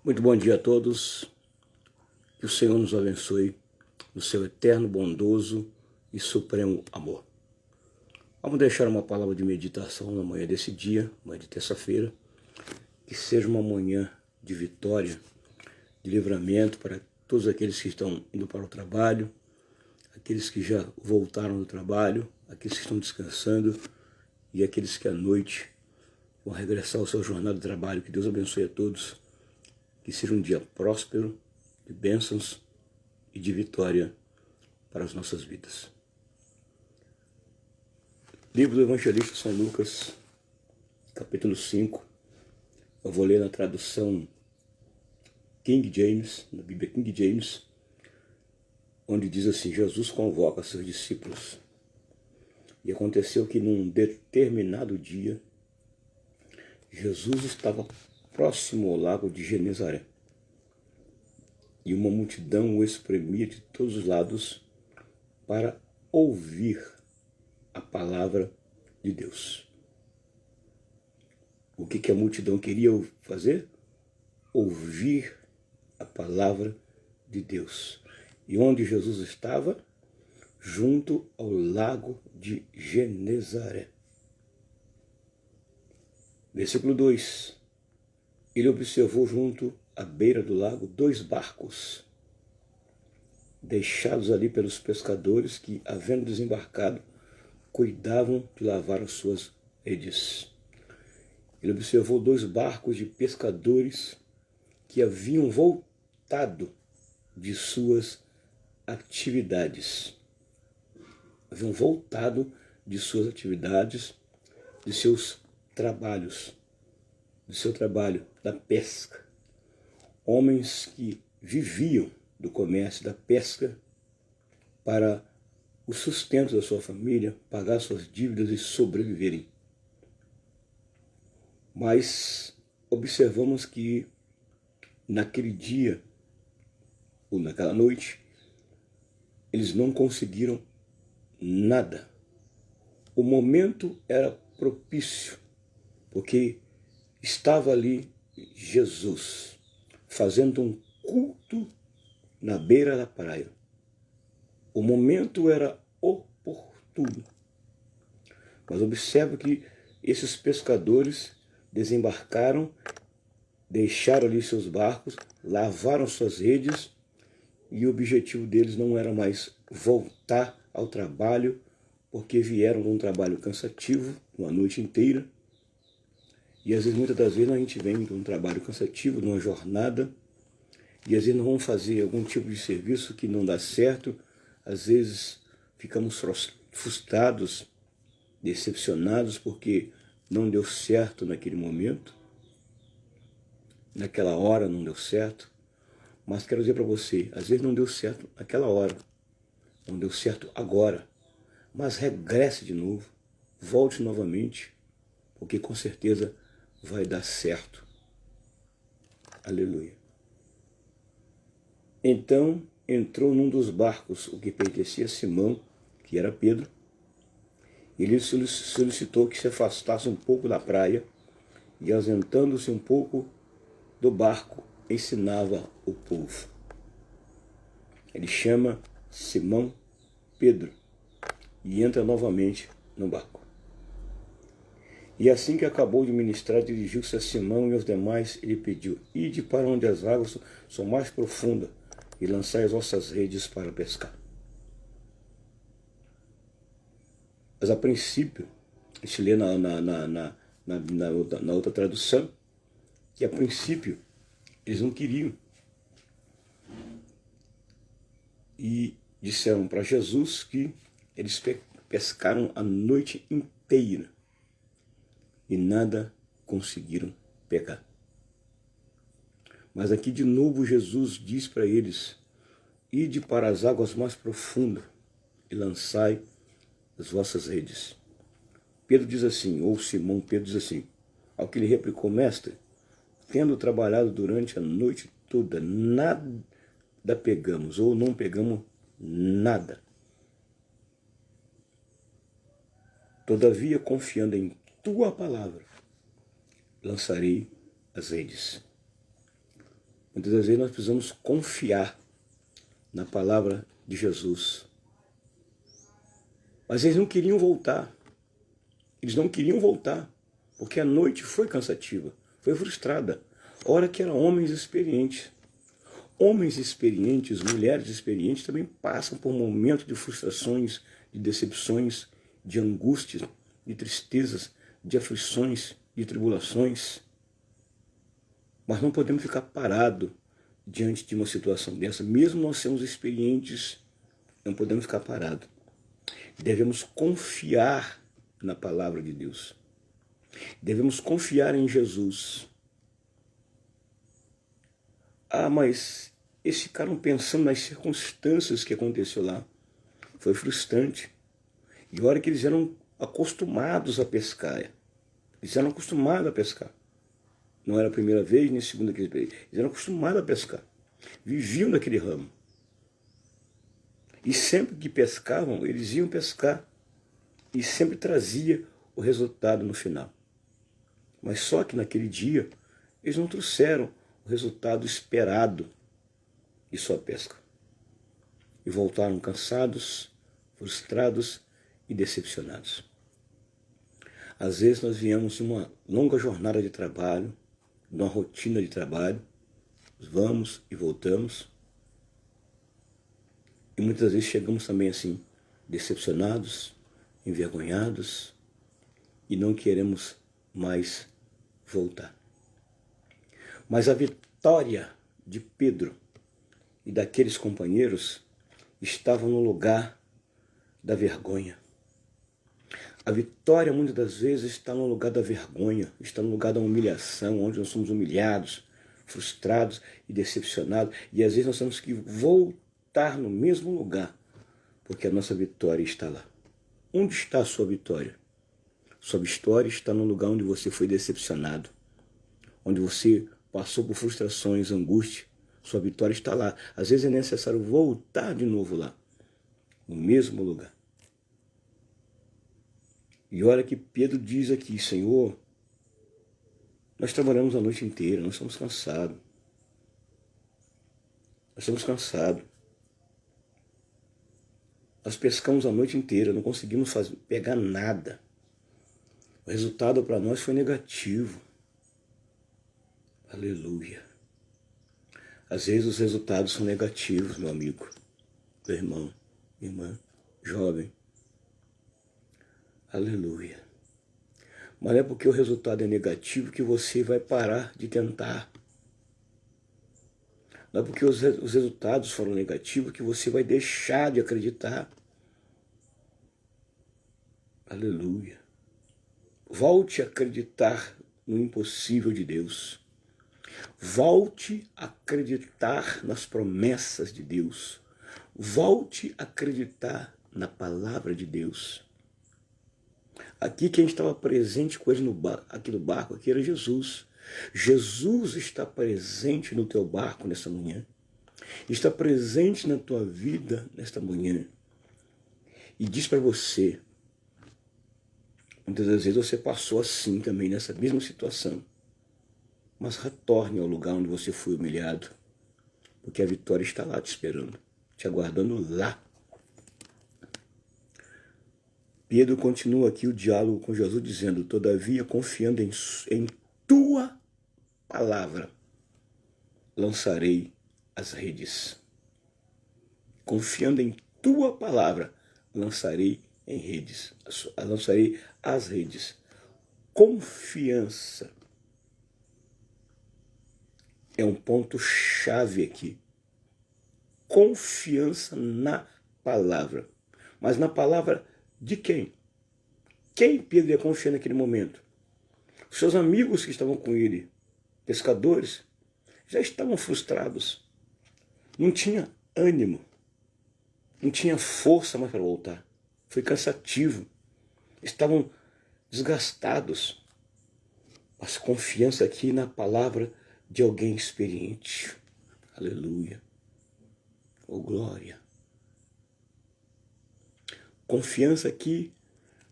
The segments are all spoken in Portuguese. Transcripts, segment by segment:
Muito bom dia a todos, que o Senhor nos abençoe no seu eterno, bondoso e supremo amor. Vamos deixar uma palavra de meditação na manhã desse dia, manhã de terça-feira, que seja uma manhã de vitória, de livramento para todos aqueles que estão indo para o trabalho, aqueles que já voltaram do trabalho, aqueles que estão descansando e aqueles que à noite vão regressar ao seu jornada de trabalho. Que Deus abençoe a todos. Que seja um dia próspero, de bênçãos e de vitória para as nossas vidas. Livro do Evangelista São Lucas, capítulo 5. Eu vou ler na tradução King James, na Bíblia King James, onde diz assim: Jesus convoca seus discípulos. E aconteceu que num determinado dia, Jesus estava próximo ao lago de Genezaré, e uma multidão o espremia de todos os lados para ouvir a palavra de Deus. O que a multidão queria fazer? Ouvir a palavra de Deus. E onde Jesus estava? Junto ao lago de Genezaré. Versículo 2. Ele observou junto à beira do lago 2 barcos, deixados ali pelos pescadores que, havendo desembarcado, cuidavam de lavar as suas redes. Ele observou 2 barcos de pescadores que haviam voltado de suas atividades. Haviam voltado de suas atividades, de seus trabalhos, do seu trabalho, da pesca. Homens que viviam do comércio, da pesca, para o sustento da sua família, pagar suas dívidas e sobreviverem. Mas observamos que naquele dia, ou naquela noite, eles não conseguiram nada. O momento era propício, porque estava ali Jesus, fazendo um culto na beira da praia. O momento era oportuno. Mas observe que esses pescadores desembarcaram, deixaram ali seus barcos, lavaram suas redes, e o objetivo deles não era mais voltar ao trabalho, porque vieram de um trabalho cansativo, uma noite inteira. E às vezes, muitas das vezes, a gente vem de um trabalho cansativo, de uma jornada, e às vezes nós vamos fazer algum tipo de serviço que não dá certo, às vezes ficamos frustrados, decepcionados, porque não deu certo naquele momento, naquela hora não deu certo. Mas quero dizer para você, às vezes não deu certo naquela hora, não deu certo agora, mas regresse de novo, volte novamente, porque com certeza vai dar certo. Aleluia. Então entrou num dos barcos, o que pertencia a Simão, que era Pedro. Ele solicitou que se afastasse um pouco da praia, e ausentando-se um pouco do barco, ensinava o povo. Ele chama Simão Pedro e entra novamente no barco. E assim que acabou de ministrar, dirigiu-se a Simão e aos demais, ele pediu: ide para onde as águas são mais profundas e lançai as vossas redes para pescar. Mas a princípio, a gente lê na outra tradução, que a princípio eles não queriam. E disseram para Jesus que eles pescaram a noite inteira e nada conseguiram pegar. Mas aqui de novo Jesus diz para eles: ide para as águas mais profundas e lançai as vossas redes. Pedro diz assim, ou Simão Pedro diz assim, ao que lhe replicou: mestre, tendo trabalhado durante a noite toda, nada pegamos, ou não pegamos nada. Todavia, confiando em tua palavra, lançarei as redes. Muitas das vezes nós precisamos confiar na palavra de Jesus. Mas eles não queriam voltar. Eles não queriam voltar, porque a noite foi cansativa, foi frustrada. Ora que eram homens experientes. Homens experientes, mulheres experientes também passam por momentos de frustrações, de decepções, de angústias, de tristezas, de aflições, de tribulações. Mas não podemos ficar parados diante de uma situação dessa. Mesmo nós sermos experientes, não podemos ficar parados. Devemos confiar na palavra de Deus. Devemos confiar em Jesus. Ah, mas eles ficaram pensando nas circunstâncias que aconteceu lá. Foi frustrante. E a hora que eles eram acostumados a pescar. Eles eram acostumados a pescar. Não era a primeira vez, nem a segunda que eles eram acostumados a pescar. Viviam naquele ramo. E sempre que pescavam, eles iam pescar. E sempre trazia o resultado no final. Mas só que naquele dia, eles não trouxeram o resultado esperado de sua pesca. E voltaram cansados, frustrados e decepcionados. Às vezes nós viemos de uma longa jornada de trabalho, de uma rotina de trabalho, vamos e voltamos. E muitas vezes chegamos também assim, decepcionados, envergonhados, e não queremos mais voltar. Mas a vitória de Pedro e daqueles companheiros estava no lugar da vergonha. A vitória, muitas das vezes, está no lugar da vergonha, está no lugar da humilhação, onde nós somos humilhados, frustrados e decepcionados. E às vezes nós temos que voltar no mesmo lugar, porque a nossa vitória está lá. Onde está a sua vitória? Sua vitória está no lugar onde você foi decepcionado, onde você passou por frustrações, angústia. Sua vitória está lá. Às vezes é necessário voltar de novo lá, no mesmo lugar. E olha que Pedro diz aqui, Senhor, nós trabalhamos a noite inteira, nós estamos cansados. Nós estamos cansados. Nós pescamos a noite inteira, não conseguimos pegar nada. O resultado para nós foi negativo. Aleluia. Às vezes os resultados são negativos, meu amigo, meu irmão, irmã, jovem. Aleluia. Mas não é porque o resultado é negativo que você vai parar de tentar. Não é porque os resultados foram negativos que você vai deixar de acreditar. Aleluia. Volte a acreditar no impossível de Deus. Volte a acreditar nas promessas de Deus. Volte a acreditar na palavra de Deus. Aqui quem estava presente com ele aqui no barco, aqui era Jesus. Jesus está presente no teu barco nesta manhã. Está presente na tua vida nesta manhã. E diz para você, muitas das vezes você passou assim também, nessa mesma situação. Mas retorne ao lugar onde você foi humilhado, porque a vitória está lá te esperando, te aguardando lá. Pedro continua aqui o diálogo com Jesus dizendo, todavia, confiando em tua palavra, lançarei as redes. Confiando em tua palavra, lançarei em redes, lançarei as redes. Confiança é um ponto-chave aqui. Confiança na palavra. Mas na palavra de quem? Quem Pedro ia confiar naquele momento? Os seus amigos que estavam com ele, pescadores, já estavam frustrados. Não tinha ânimo. Não tinha força mais para voltar. Foi cansativo. Estavam desgastados. Mas confiança aqui na palavra de alguém experiente. Aleluia. Oh, glória. Confiança aqui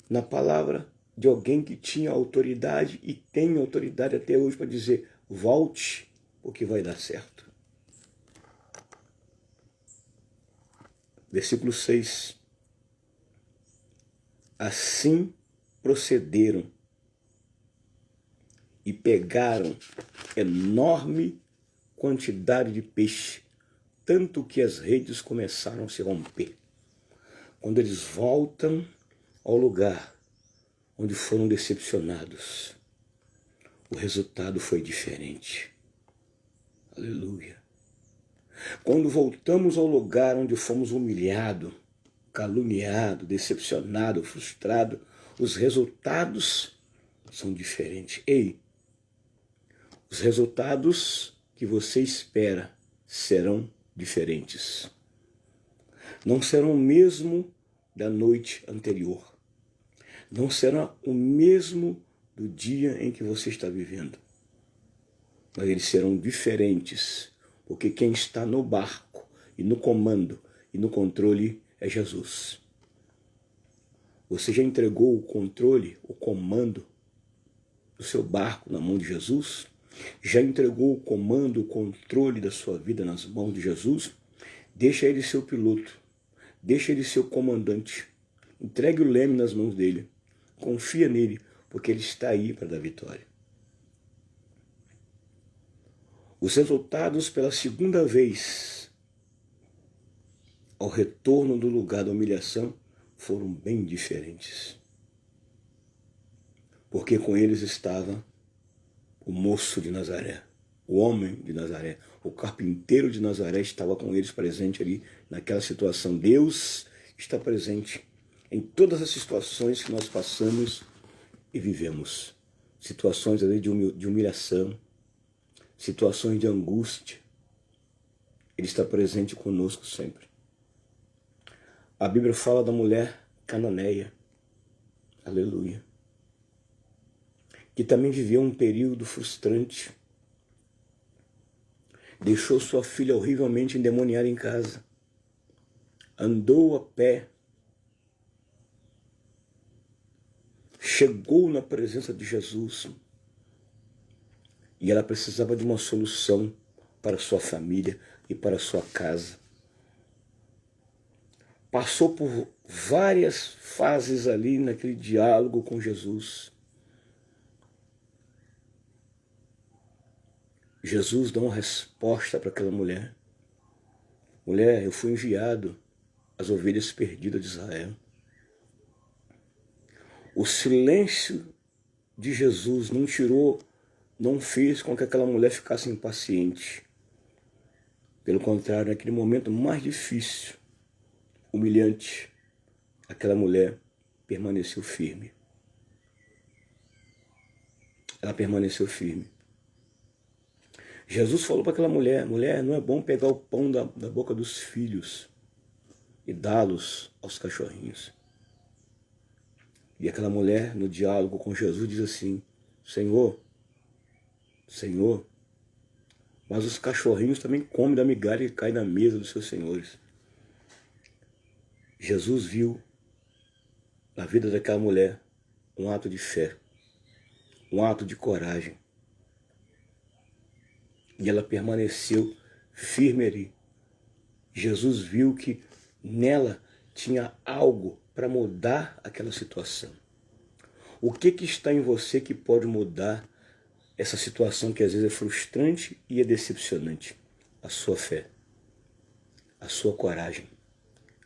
na palavra de alguém que tinha autoridade e tem autoridade até hoje para dizer, volte, porque vai dar certo. Versículo 6. Assim procederam e pegaram enorme quantidade de peixe, tanto que as redes começaram a se romper. Quando eles voltam ao lugar onde foram decepcionados, o resultado foi diferente. Aleluia. Quando voltamos ao lugar onde fomos humilhados, caluniados, decepcionados, frustrados, os resultados são diferentes. Ei, os resultados que você espera serão diferentes. Não serão o mesmo da noite anterior. Não será o mesmo do dia em que você está vivendo. Mas eles serão diferentes, porque quem está no barco e no comando e no controle é Jesus. Você já entregou o controle, o comando do seu barco na mão de Jesus? Já entregou o comando, o controle da sua vida nas mãos de Jesus? Deixa ele ser o piloto. Deixa ele ser o comandante. Entregue o leme nas mãos dele. Confia nele, porque ele está aí para dar vitória. Os resultados pela segunda vez, ao retorno do lugar da humilhação, foram bem diferentes. Porque com eles estava o moço de Nazaré, o homem de Nazaré, o carpinteiro de Nazaré estava com eles presente ali naquela situação. Deus está presente em todas as situações que nós passamos e vivemos. Situações ali de humilhação, situações de angústia. Ele está presente conosco sempre. A Bíblia fala da mulher cananeia. Aleluia. Que também viveu um período frustrante. Deixou sua filha horrivelmente endemoniada em casa. Andou a pé. Chegou na presença de Jesus. E ela precisava de uma solução para sua família e para sua casa. Passou por várias fases ali naquele diálogo com Jesus. Jesus dá uma resposta para aquela mulher. Mulher, eu fui enviado às ovelhas perdidas de Israel. O silêncio de Jesus não fez com que aquela mulher ficasse impaciente. Pelo contrário, naquele momento mais difícil, humilhante, aquela mulher permaneceu firme. Ela permaneceu firme. Jesus falou para aquela mulher, mulher, não é bom pegar o pão da boca dos filhos e dá-los aos cachorrinhos. E aquela mulher, no diálogo com Jesus, diz assim, Senhor, mas os cachorrinhos também comem da migalha que cai na mesa dos seus senhores. Jesus viu na vida daquela mulher um ato de fé, um ato de coragem. E ela permaneceu firme ali. Jesus viu que nela tinha algo para mudar aquela situação. O que está em você que pode mudar essa situação que às vezes é frustrante e é decepcionante? A sua fé, a sua coragem,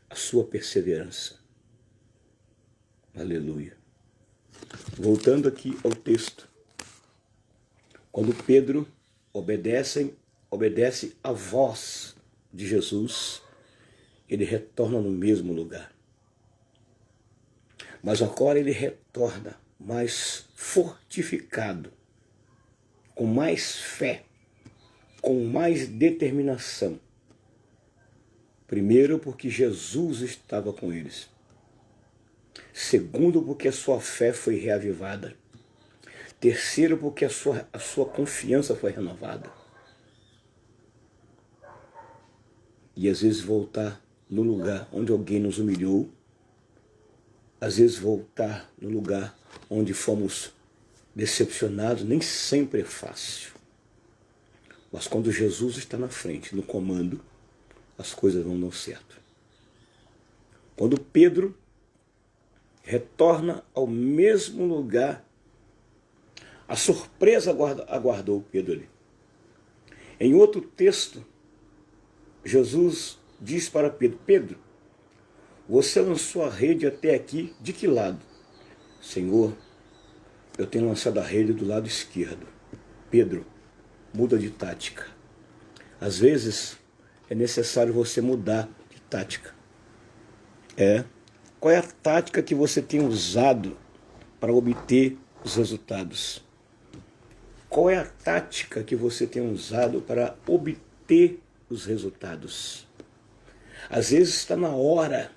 a sua perseverança. Aleluia. Voltando aqui ao texto. Quando Pedro obedece à voz de Jesus, ele retorna no mesmo lugar. Mas agora ele retorna mais fortificado, com mais fé, com mais determinação. Primeiro, porque Jesus estava com eles. Segundo, porque a sua fé foi reavivada. Terceiro, porque a sua confiança foi renovada. E às vezes voltar no lugar onde alguém nos humilhou, às vezes voltar no lugar onde fomos decepcionados, nem sempre é fácil. Mas quando Jesus está na frente, no comando, as coisas vão dar certo. Quando Pedro retorna ao mesmo lugar, a surpresa aguardou Pedro ali. Em outro texto, Jesus diz para Pedro: Pedro, você lançou a rede até aqui de que lado? Senhor, eu tenho lançado a rede do lado esquerdo. Pedro, muda de tática. Às vezes é necessário você mudar de tática. Qual é a tática que você tem usado para obter os resultados? Qual é a tática que você tem usado para obter os resultados? Às vezes está na hora,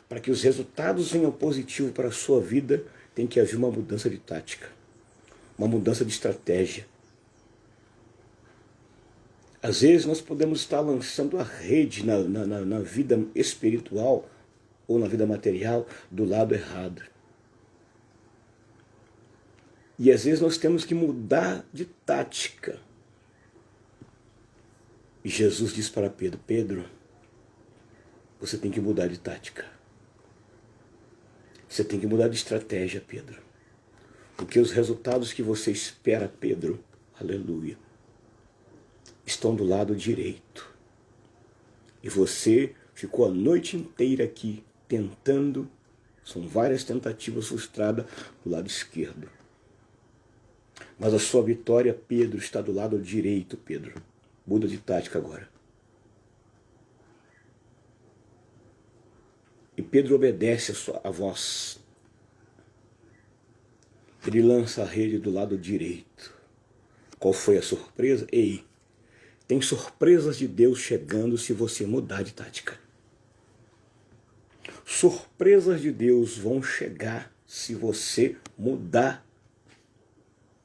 para que os resultados venham positivos para a sua vida, tem que haver uma mudança de tática, uma mudança de estratégia. Às vezes nós podemos estar lançando a rede na vida espiritual ou na vida material do lado errado. E às vezes nós temos que mudar de tática. E Jesus diz para Pedro: Pedro, você tem que mudar de tática. Você tem que mudar de estratégia, Pedro. Porque os resultados que você espera, Pedro, aleluia, estão do lado direito. E você ficou a noite inteira aqui tentando, são várias tentativas frustradas do lado esquerdo. Mas a sua vitória, Pedro, está do lado direito, Pedro. Muda de tática agora. E Pedro obedece a voz. Ele lança a rede do lado direito. Qual foi a surpresa? Ei, tem surpresas de Deus chegando se você mudar de tática. Surpresas de Deus vão chegar se você mudar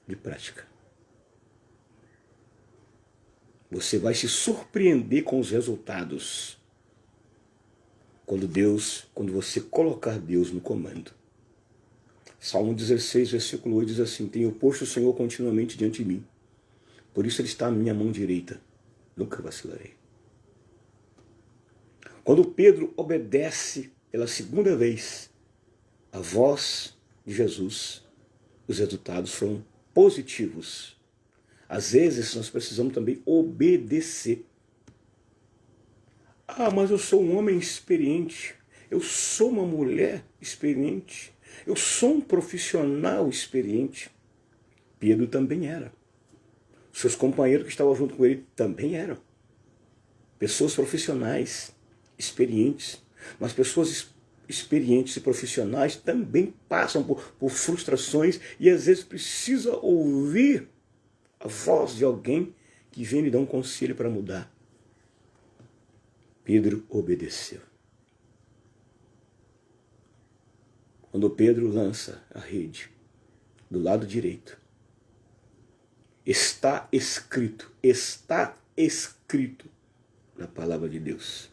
de prática. Você vai se surpreender com os resultados quando você colocar Deus no comando. Salmo 16, versículo 8 diz assim: tenho posto o Senhor continuamente diante de mim, por isso Ele está à minha mão direita, nunca vacilarei. Quando Pedro obedece pela segunda vez a voz de Jesus, os resultados foram positivos. Às vezes nós precisamos também obedecer. Ah, mas eu sou um homem experiente, eu sou uma mulher experiente, eu sou um profissional experiente. Pedro também era. Seus companheiros que estavam junto com ele também eram. Pessoas profissionais, experientes. Mas pessoas experientes e profissionais também passam por frustrações e às vezes precisa ouvir a voz de alguém que vem lhe dar um conselho para mudar. Pedro obedeceu. Quando Pedro lança a rede do lado direito, está escrito na palavra de Deus.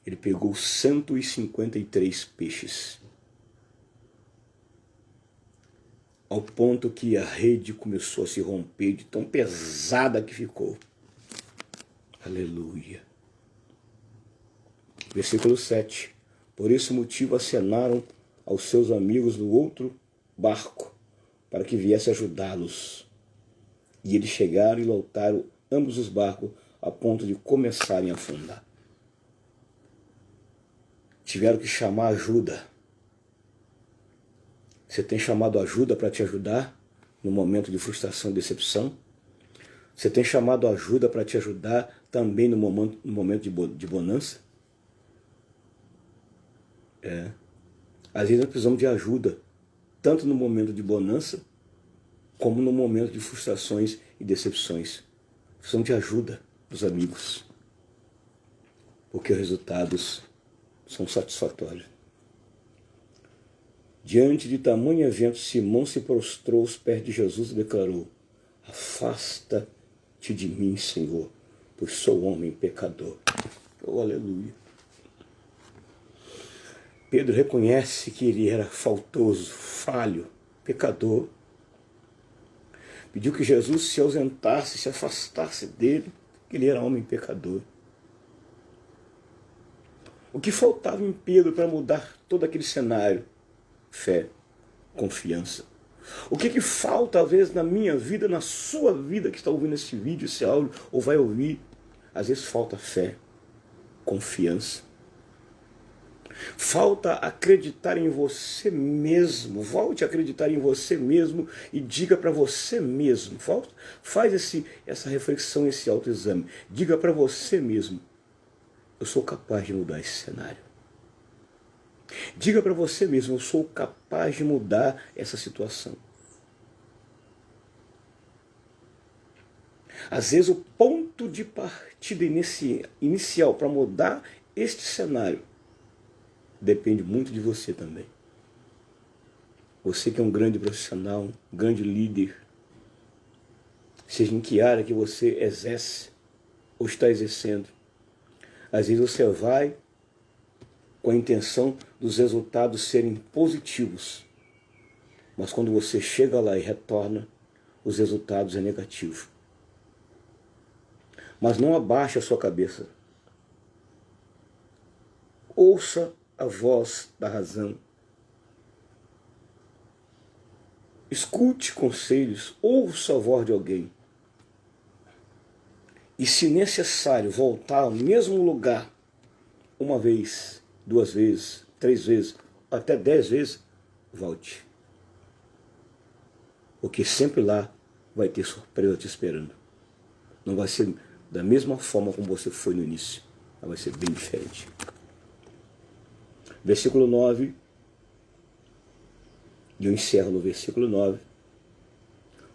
Ele pegou 153 peixes, ao ponto que a rede começou a se romper de tão pesada que ficou. Aleluia. Versículo 7. Por esse motivo acenaram aos seus amigos no outro barco, para que viesse ajudá-los. E eles chegaram e lotaram ambos os barcos a ponto de começarem a afundar. Tiveram que chamar ajuda. Você tem chamado ajuda para te ajudar no momento de frustração e decepção? Você tem chamado ajuda para te ajudar também no momento de bonança? Às vezes nós precisamos de ajuda, tanto no momento de bonança, como no momento de frustrações e decepções. Precisamos de ajuda dos amigos, porque os resultados são satisfatórios. Diante de tamanho evento, Simão se prostrou aos pés de Jesus e declarou: afasta-te de mim, Senhor, pois sou homem pecador. Oh, aleluia. Pedro reconhece que ele era faltoso, falho, pecador. Pediu que Jesus se ausentasse, se afastasse dele, porque ele era homem pecador. O que faltava em Pedro para mudar todo aquele cenário? Fé, confiança. O que falta, às vezes, na minha vida, na sua vida, que está ouvindo esse vídeo, esse áudio, ou vai ouvir? Às vezes falta fé, confiança. Falta acreditar em você mesmo. Volte a acreditar em você mesmo e diga para você mesmo. Faz essa reflexão, esse autoexame. Diga para você mesmo: eu sou capaz de mudar esse cenário. Diga para você mesmo: eu sou capaz de mudar essa situação. Às vezes o ponto de partida inicial para mudar este cenário depende muito de você também. Você que é um grande profissional, um grande líder, seja em que área que você exerce ou está exercendo. Às vezes você vai com a intenção dos resultados serem positivos, mas quando você chega lá e retorna, os resultados é negativo. Mas não abaixe a sua cabeça. Ouça a voz da razão. Escute conselhos, ouça a voz de alguém. E se necessário voltar ao mesmo lugar, uma vez, 2 vezes, 3 vezes, até 10 vezes, volte. Porque sempre lá vai ter surpresa te esperando. Não vai ser da mesma forma como você foi no início, mas vai ser bem diferente. Versículo 9, e eu encerro no versículo 9.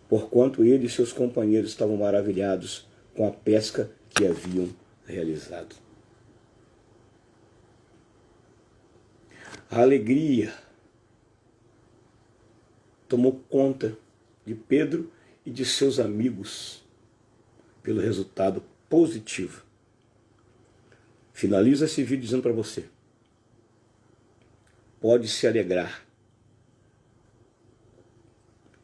Porquanto ele e seus companheiros estavam maravilhados com a pesca que haviam realizado. A alegria tomou conta de Pedro e de seus amigos pelo resultado positivo. Finalizo esse vídeo dizendo para você: pode se alegrar.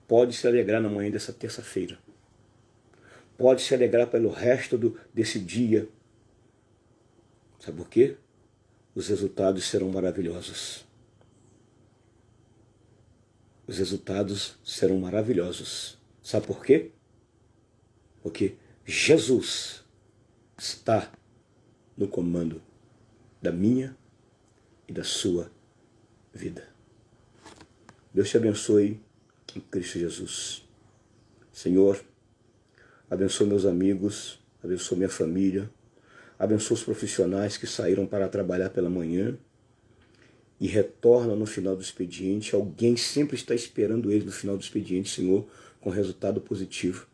Pode se alegrar na manhã dessa terça-feira. Pode se alegrar pelo resto desse dia. Sabe por quê? Os resultados serão maravilhosos. Os resultados serão maravilhosos. Sabe por quê? Porque Jesus está no comando da minha e da sua vida. Deus te abençoe em Cristo Jesus. Senhor, abençoe meus amigos, abençoe minha família, abençoe os profissionais que saíram para trabalhar pela manhã e retornam no final do expediente. Alguém sempre está esperando eles no final do expediente, Senhor, com resultado positivo.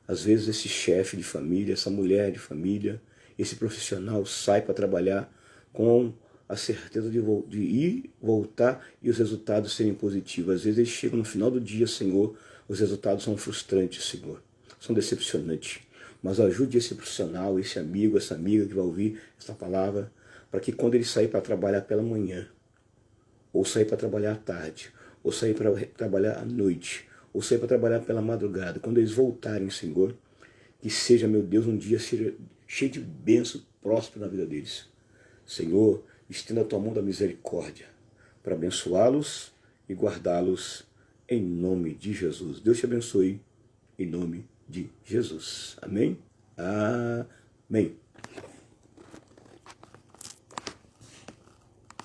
Às vezes esse chefe de família, essa mulher de família, esse profissional sai para trabalhar com a certeza de ir, voltar e os resultados serem positivos. Às vezes eles chegam no final do dia, Senhor, os resultados são frustrantes, Senhor, são decepcionantes. Mas ajude esse profissional, esse amigo, essa amiga que vai ouvir essa palavra, para que quando ele sair para trabalhar pela manhã, ou sair para trabalhar à tarde, ou sair para trabalhar à noite, ou sair para trabalhar pela madrugada, quando eles voltarem, Senhor, que seja, meu Deus, um dia cheio de bênção, próspero na vida deles. Senhor, estenda a tua mão da misericórdia para abençoá-los e guardá-los em nome de Jesus. Deus te abençoe em nome de Jesus. Amém? Amém.